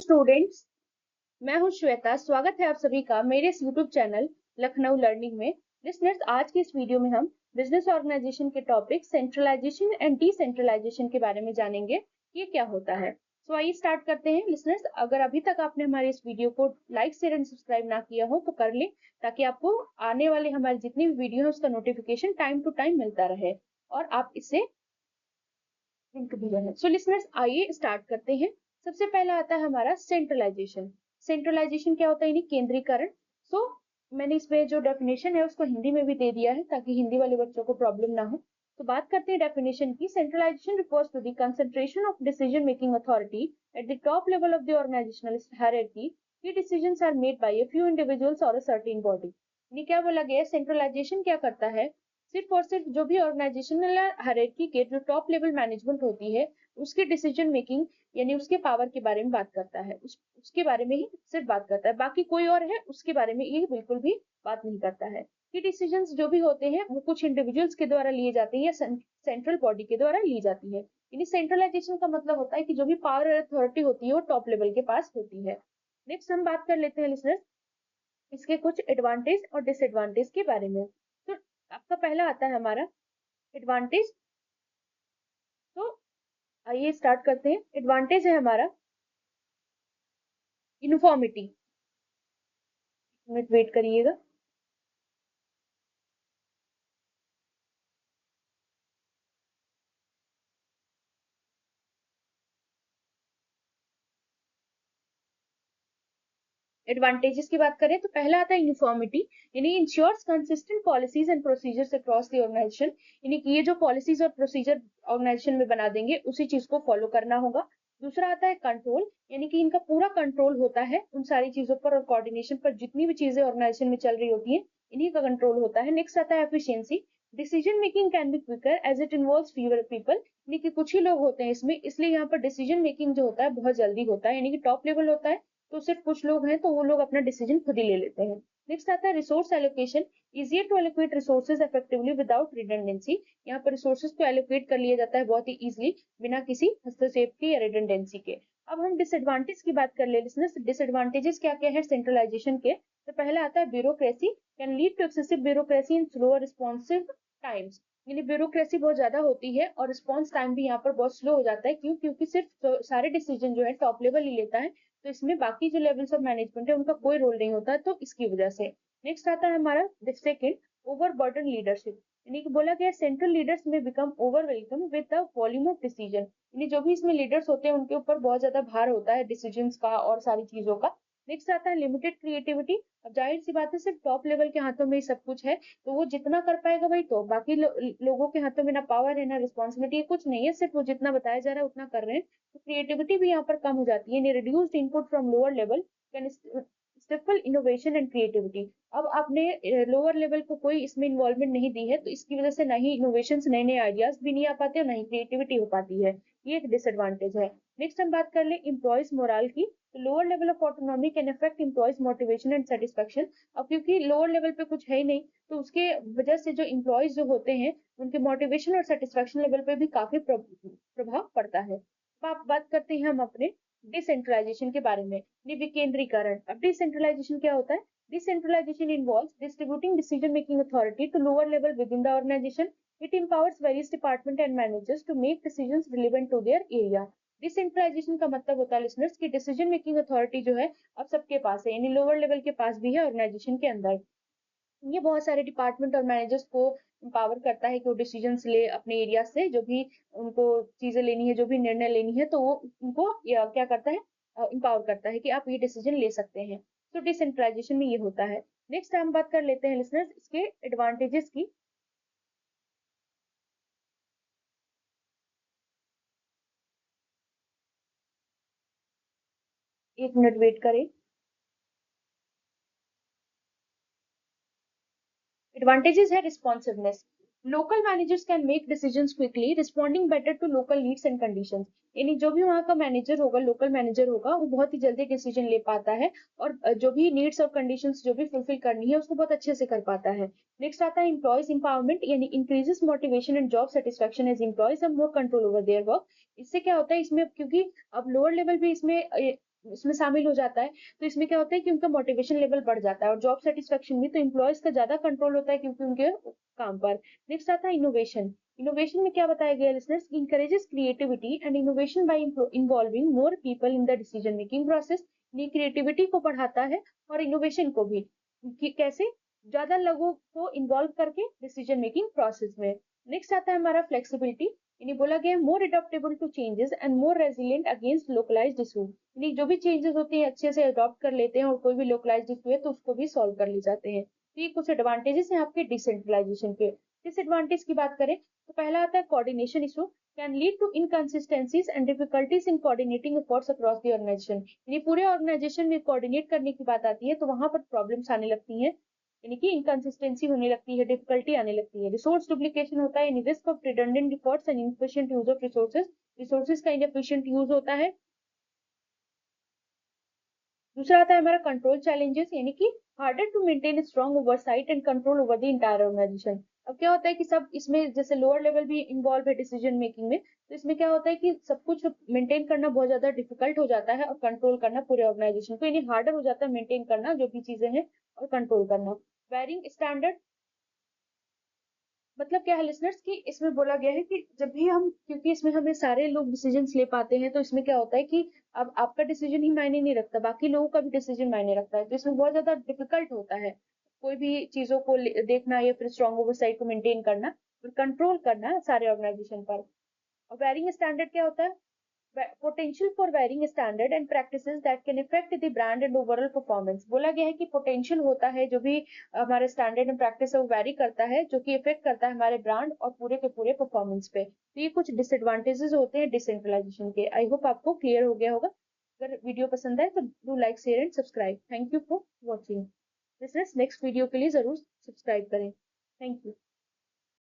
Students, मैं हूं श्वेता। स्वागत है आप सभी का मेरे इस यूट्यूब चैनल लखनऊ लर्निंग में। लिसनर्स, आज की इस वीडियो में हम बिजनेस ऑर्गेनाइजेशन के टॉपिक सेंट्रलाइजेशन एंड डिसेंट्रलाइजेशन के बारे में जानेंगे। ये क्या होता है। सो आइए स्टार्ट करते हैं। लिसनर्स, अगर अभी तक आपने हमारे इस वीडियो को लाइक शेयर एंड सब्सक्राइब ना किया हो तो कर लें, ताकि आपको आने वाले हमारे जितनी भी वीडियो है उसका नोटिफिकेशन टाइम टू टाइम मिलता रहे और आप इससे लिंक भी रहे। सो लिसनर्स, आइए स्टार्ट करते हैं। सबसे पहला आता है हमारा सेंट्रलाइजेशन। सेंट्रलाइजेशन क्या होता है, यानी केंद्रीकरण। सो मैंने इसमें जो डेफिनेशन है उसको हिंदी में भी दे दिया है ताकि हिंदी वाले बच्चों को प्रॉब्लम ना हो। तो बात करते हैं डेफिनेशन की। Centralization refers to the concentration of decision making authority at the top level of the organizational hierarchy. Key decisions are made by a few individuals और अ सर्टेन बॉडी। यानी क्या बोला गया है, सेंट्रलाइजेशन क्या करता है, सिर्फ और सिर्फ जो भी ऑर्गेनाइजेशनल हायरार्की के जो टॉप लेवल मैनेजमेंट होती है उसके डिसीजन मेकिंग यानी उसके पावर के बारे में बात करता है, उसके बारे में ही सिर्फ बात करता है। बाकी कोई और है उसके बारे में ये बिल्कुल भी बात नहीं करता है। कि डिसीजंस जो भी होते हैं वो कुछ इंडिविजुअल्स के द्वारा लिए जाते हैं या सेंट्रल बॉडी के द्वारा ली जाती है। यानी सेंट्रलाइजेशन का मतलब होता है कि जो भी पावर अथॉरिटी होती है वो टॉप लेवल के पास होती है। नेक्स्ट हम बात कर लेते हैं लिसनर्स इसके कुछ एडवांटेज और डिसएडवांटेज के बारे में। तो आपका पहला आता है हमारा एडवांटेज। तो आइए स्टार्ट करते हैं। एडवांटेज है हमारा यूनिफॉर्मिटी। मिनट वेट करिएगा। एडवांटेजेस की बात करें तो पहला आता है यूनिफॉर्मिटी, यानी ensures consistent policies and procedures across the organisation. यानी कि ये जो पॉलिसीज और प्रोसीजर ऑर्गेनाइजेशन में बना देंगे उसी चीज को फॉलो करना होगा। दूसरा आता है कंट्रोल, यानी कि इनका पूरा कंट्रोल होता है उन सारी चीजों पर और कोऑर्डिनेशन पर, जितनी भी चीजें ऑर्गेनाइजेशन में चल रही होती हैं इन्हीं का कंट्रोल होता है। नेक्स्ट आता है efficiency. Decision making can be quicker as it involves fewer people. यानी कि कुछ ही लोग होते हैं इसमें, इसलिए यहाँ पर डिसीजन मेकिंग जो होता है बहुत जल्दी होता है। यानी कि टॉप लेवल होता है तो सिर्फ कुछ लोग हैं तो वो लोग अपना डिसीजन खुद ही ले लेते हैं। नेक्स्ट आता है resource allocation. Easier to allocate resources effectively without redundancy. यहाँ पर रिसोर्सेज को एलोकेट कर लिया जाता है बहुत ही इजिली, बिना किसी हस्तक्षेप के या रिडंडेंसी के। अब हम डिसएडवांटेज की बात कर ले लिसनर्स। डिसएडवांटेजेस क्या क्या है सेंट्रलाइजेशन के। तो पहला आता है bureaucracy, can lead to excessive bureaucracy in slower responsive times. यानी ब्यूरोक्रेसी बहुत ज्यादा होती है और रिस्पॉन्स टाइम भी यहाँ पर बहुत स्लो हो जाता है। क्यों? क्योंकि सिर्फ सारे डिसीजन जो है टॉप लेवल ही लेता है, तो इसमें बाकी जो लेवल्स ऑफ मैनेजमेंट है उनका कोई रोल नहीं होता है, तो इसकी वजह से। नेक्स्ट आता है हमारा सेकंड, ओवर बर्डन लीडरशिप। यानी कि बोला गया सेंट्रल लीडर्स में बिकम ओवरवेलकम with the volume of decision. यानी जो भी इसमें लीडर्स होते हैं उनके ऊपर बहुत ज्यादा भार होता है डिसीजंस का और सारी चीजों का। नेक्स्ट आता है लिमिटेड क्रिएटिविटी। अब जाहिर सी बात है सिर्फ टॉप लेवल के हाथों में ही सब कुछ है, तो वो जितना कर पाएगा भाई, तो बाकी लोगों के हाथों में ना पावर है ना रिस्पॉन्सिबिलिटी है, कुछ नहीं है, सिर्फ वो जितना बताया जा रहा है उतना कर रहे हैं। तो क्रिएटिविटी भी यहाँ पर कम हो जाती है। Reduced input from lower level can stifle innovation and creativity. अब आपने लोअर लेवल को कोई इसमें इन्वॉल्वमेंट नहीं दी है, तो इसकी वजह से ना ही इनोवेशन, नए नए आइडियाज भी नहीं आ पाते और ना ही क्रिएटिविटी हो पाती है। ये एक डिसएडवांटेज है। नेक्स्ट हम बात कर ले एम्प्लॉयज मोरल की। तो lower level of autonomy can affect employees motivation and satisfaction. अब क्योंकि लोअर लेवल पे कुछ है ही नहीं, तो उसके वजह से जो एम्प्लॉयज जो होते हैं उनके मोटिवेशन और सेटिस्फेक्शन लेवल पे भी काफी प्रभाव पड़ता है। अब आप बात करते हैं हम अपने डिसेंट्रलाइजेशन के बारे में, विकेंद्रीकरण। अब डिसेंट्रलाइजेशन क्या होता है। Decentralisation involves distributing decision making authority to lower level with in the organisation. It empowers various department and managers to make decisions relevant to their area। Decentralisation का मतलब होता है लिसनर्स की डिसीजन मेकिंग अथॉरिटी जो है अब सबके पास है, यानी लोअर लेवल के पास भी है ऑर्गेनाइजेशन के अंदर। ये बहुत सारे डिपार्टमेंट और मैनेजर्स को एम्पावर करता है कि वो डिसीजंस ले अपने एरिया से, जो भी उनको चीजें लेनी है, जो भी निर्णय लेनी है, तो वो उनको क्या करता है, एम्पावर करता है कि आप ये डिसीजन ले सकते हैं। तो डिसेंट्रलाइजेशन में ये होता है। नेक्स्ट हम बात कर लेते हैं लिसनर्स इसके एडवांटेजेस की। एक मिनट वेट करें। एडवांटेजेस है responsiveness. Local managers can make decisions quickly, responding better to local needs and conditions. यानी जो भी वहाँ का मैनेजर होगा, लोकल मैनेजर होगा, वो बहुत ही जल्दी डिसीजन ले पाता है और जो भी नीड्स और कंडीशंस जो भी फुलफिल करनी है उसको बहुत अच्छे से कर पाता है। नेक्स्ट आता है एम्प्लॉयज एम्पावरमेंट, यानी increases motivation and job satisfaction as employees have more control over their work. इससे क्या होता है इसमें, क्योंकि अब लोअर लेवल भी इसमें इसमें शामिल हो जाता है, तो इसमें क्या होता है कि उनका मोटिवेशन लेवल बढ़ जाता है और जॉब सेटिस्फेक्शन भी, तो एम्प्लॉयज का ज्यादा कंट्रोल होता है क्योंकि उनके काम पर। नेक्स्ट आता है इनोवेशन। इनोवेशन में क्या बताया गया listeners, encourages creativity and innovation bye involving more people in the decision making process. ये क्रिएटिविटी को बढ़ाता है और इनोवेशन को भी, कि कैसे, ज्यादा लोगों को इन्वॉल्व करके डिसीजन मेकिंग प्रोसेस में। नेक्स्ट आता है हमारा फ्लेक्सिबिलिटी। इन्हें बोला गया है more adaptable to changes and more resilient against localized issue. यानी जो भी चेंजेस होते हैं अच्छे से अडॉप्ट कर लेते हैं और कोई भी लोकलाइज्ड इशू है तो उसको भी सॉल्व कर ले जाते हैं। तो ये कुछ एडवांटेजेस हैं आपके डिसेंट्रलाइजेशन के। डिसएडवांटेज की बात करें तो पहला आता है coordination issue, can lead to inconsistencies and difficulties in coordinating efforts across the organisation. यानी पूरे ऑर्गेनाइजेशन में कोऑर्डिनेट करने की बात आती है तो वहां पर प्रॉब्लम्स आने लगती हैं, यानी कि इनकंसिस्टेंसी होने लगती है, डिफिकल्टी आने लगती है। रिसोर्स डुप्लीकेशन होता है, यानी risk of redundant efforts and inefficient use of resources. Resources का इनएफिशिएंट यूज होता है। दूसरा आता है हमारा कंट्रोल चैलेंजेस, यानी कि harder to maintain strong oversight and control over the entire organisation. अब क्या होता है कि सब इसमें जैसे लोअर लेवल भी इन्वॉल्व है डिसीजन मेकिंग में, तो इसमें क्या होता है कि सब कुछ मेंटेन करना बहुत ज्यादा डिफिकल्ट हो जाता है और कंट्रोल करना पूरे ऑर्गेनाइजेशन को, यानी हार्डर हो जाता है मेंटेन करना जो भी चीजें हैं और कंट्रोल करना। वेरिंग स्टैंडर्ड मतलब क्या है लिसनर्स, कि इसमें बोला गया है कि जब भी हम, क्योंकि इसमें हमें सारे लोग डिसीजंस ले पाते हैं, तो इसमें क्या होता है कि अब आपका डिसीजन ही मायने नहीं रखता, बाकी लोगों का भी डिसीजन मायने रखता है, तो इसमें बहुत ज्यादा डिफिकल्ट होता है कोई भी चीजों को देखना या फिर स्ट्रॉन्ग ओवरसाइट को मेंटेन करना और कंट्रोल करना सारे ऑर्गेनाइजेशन पर। और वेरिंग स्टैंडर्ड क्या होता है, potential for varying standard and practices that can affect the brand and overall performance। बोला गया है कि पोटेंशियल होता है जो भी हमारे स्टैंडर्ड एंड प्रैक्टिस है वो वैरी करता है, जो कि इफेक्ट करता है हमारे ब्रांड और पूरे के पूरे परफॉर्मेंस पे। तो ये कुछ डिसएडवांटेजेस होते हैं डिसेंट्रलाइजेशन के। आई होप आपको क्लियर हो गया होगा। अगर वीडियो पसंद आए तो do like share and subscribe. Thank you for watching. Next video के लिए जरूर सब्सक्राइब करें। Thank you.